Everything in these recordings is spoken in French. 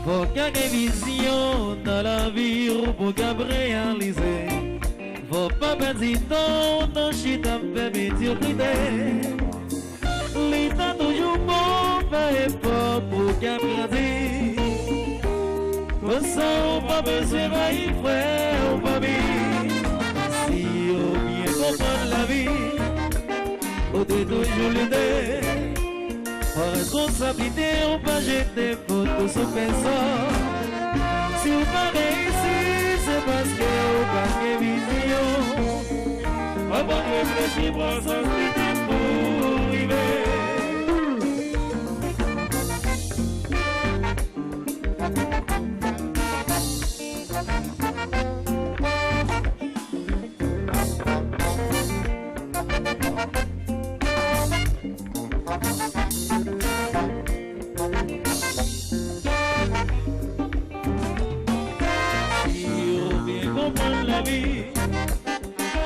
Faut qu'il y ait une vision dans la vie pour qu'elle réaliser. Faut pas perdre du temps dans chita fait médiocrité. L'état toujours bon, fait effort pour qu'elle grandir. Pour ça, on pas besoin de frère ou famille. Si on bien comprendre la vie, on doit toujours l'aider. Par responsabilité, on va jeter photos sur personne. Si on pas réussi, c'est parce que on pas de vision. On va réfléchir pour s'en pour arriver.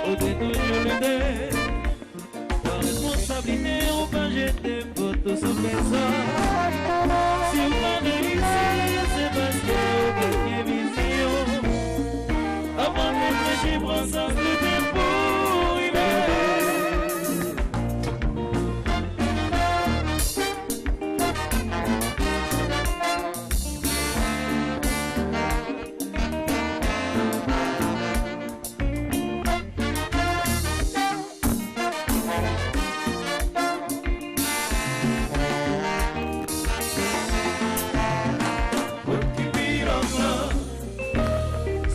Au détour le dé, par responsabilité, on va jeter photos sur personne. Si on va réussir, c'est parce que on a une vision. Avant de réfléchir, prends ça de temps pour arriver.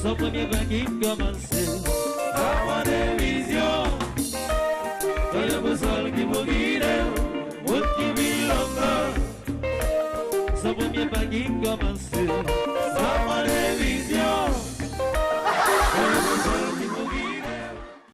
Son premier vin qui commence, avoir des visions, dans le boussole qui vous guide, ou qui vit l'homme. Son premier vin qui commence.